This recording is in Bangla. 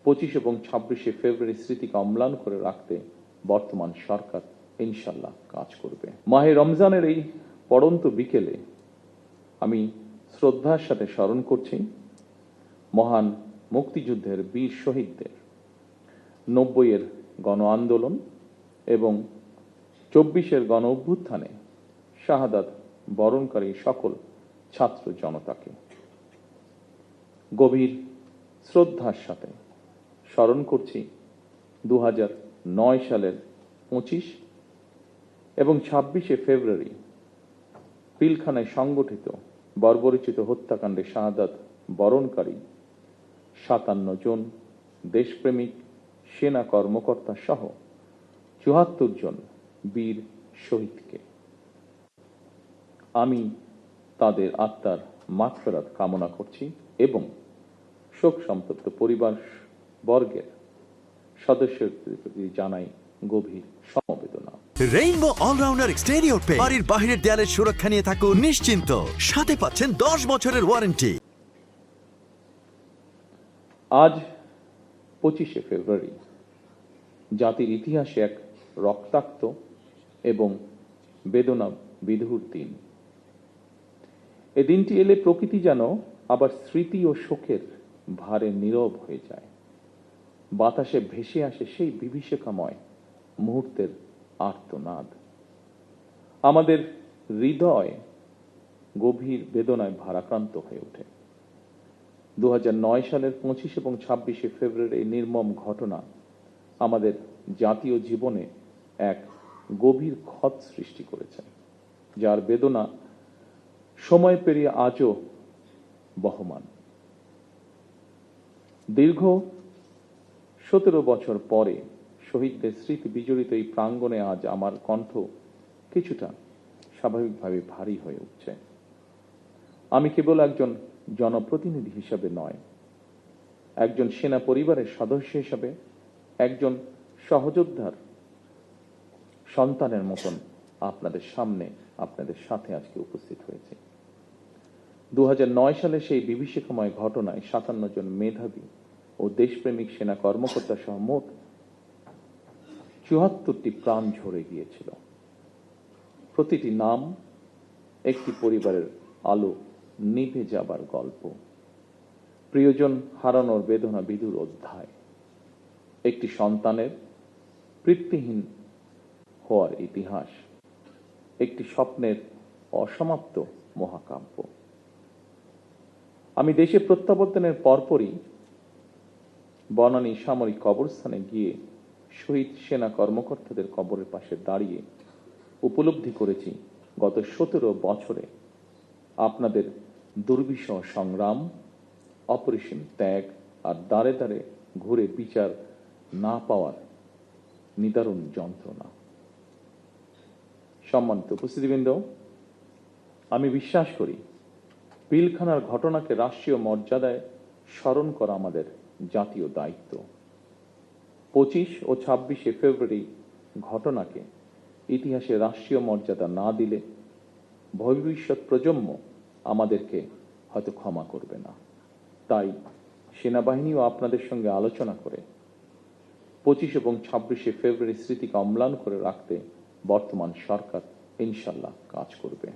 25 এবং 26শে ফেব্রুয়ারি স্মৃতিকে অম্লান করে রাখতে বর্তমান সরকার ইনশাল্লাহ কাজ করবে। মাহে রমজানের এই পড়ন্ত বিকেলে আমি শ্রদ্ধার সাথে স্মরণ করছি মহান মুক্তিযুদ্ধের বীর শহীদদের, 90-এর গণ আন্দোলন এবং 24-এর গণ অভ্যুত্থানে শাহাদাত বরণকারী সকল ছাত্র জনতাকে গভীর শ্রদ্ধার সাথে স্মরণ করছি 2009 সালের 25 এবং 26শে ফেব্রুয়ারি পিলখানায় সংগঠিত বর্বরোচিত হত্যাকাণ্ডে শাহাদাত বরণকারী 57 জন দেশপ্রেমিক সেনা কর্মকর্তা সহ 74 জন বীর শহীদকে। আমি তাদের আত্মার মাগফিরাত কামনা করছি এবং শোক সন্তপ্ত পরিবার বর্গের সদস্যদের প্রতি জানাই গভীর সমবেদনা। রেইনবো অলরাউন্ডার এক্সটেরিয়র পেইন্ট বাড়ির বাহিরের দেয়ালের সুরক্ষা নিয়ে থাকুন নিশ্চিন্ত, সাথে পাচ্ছেন 10 বছরের ওয়ারেন্টি। আজ 25শে ফেব্রুয়ারি জাতির ইতিহাসে এক রক্তাক্ত এবং বেদনা বিধুর দিন। এ দিনটি এলে প্রকৃতি যেন আবার স্মৃতি ও শোকের ভারে নীরব হয়ে যায়। বাতাসে ভেসে আসে সেই বিভীষিকাময় মুহূর্তের আর্তনাদ। আমাদের হৃদয় গভীর বেদনায় ভারাক্রান্ত হয়ে ওঠে। 2009 সালের 25 এবং 26শে ফেব্রুয়ারি নির্মম ঘটনা আমাদের জাতীয় জীবনে এক গভীর ক্ষত সৃষ্টি করেছে, যার বেদনা সময় পেরিয়ে আজও বহমান। দীর্ঘ 17 বছর পরে শহীদদের স্মৃতি বিজড়িত এই প্রাঙ্গণে আজ আমার কণ্ঠ কিছুটা স্বাভাবিকভাবে ভারী হয়ে উঠছে। আমি কেবল একজন জনপ্রতিনিধি হিসাবে নয়, একজন সেনা পরিবারের সদস্য হিসাবে, একজন সহযোদ্ধার সন্তানের মতন আপনাদের সামনে, আপনাদের সাথে আজকে উপস্থিত হয়েছে। 2009 সালে সেই বিভীষিকাময় ঘটনায় 57 জন মেধাবী ও দেশপ্রেমিক সেনা কর্মকর্তা সহ মোট 74টি প্রাণ ঝরে গিয়েছিল। প্রতিটি নাম একটি পরিবারের আলো নিভে যাবার গল্প, প্রিয়জন হারানোর বেদনা বিধুর অধ্যায়, একটি সন্তানের পিতৃহীন হওয়ার ইতিহাস, একটি স্বপ্নের অসমাপ্ত মহাকাব্য। আমি দেশে প্রত্যাবর্তনের পরপরই বনানী সামরিক কবরস্থানে গিয়ে শহীদ সেনা কর্মকর্তাদের কবরের পাশে দাঁড়িয়ে উপলব্ধি করেছি গত 17 বছরে আপনাদের দুর্বিষহ সংগ্রাম, অপরিসীম ত্যাগ আর দাঁড়ে দাঁড়ে ঘুরে বিচার না পাওয়ার নিদারুণ যন্ত্রণা। সম্মানিত উপস্থিতিবৃন্দ, আমি বিশ্বাস করি পিলখানার ঘটনাকে রাষ্ট্রীয় মর্যাদায় স্মরণ করা আমাদের জাতীয় দায়িত্ব। 25 ও 26শে ফেব্রুয়ারি ঘটনাকে ইতিহাসে রাষ্ট্রীয় মর্যাদা না দিলে ভবিষ্যৎ প্রজন্ম আমাদেরকে হয়তো ক্ষমা করবে না। তাই সেনাবাহিনীও আপনাদের সঙ্গে আলোচনা করে 25 এবং 26শে ফেব্রুয়ারি স্মৃতিকে অম্লান করে রাখতে বর্তমান সরকার ইনশাল্লাহ কাজ করবে।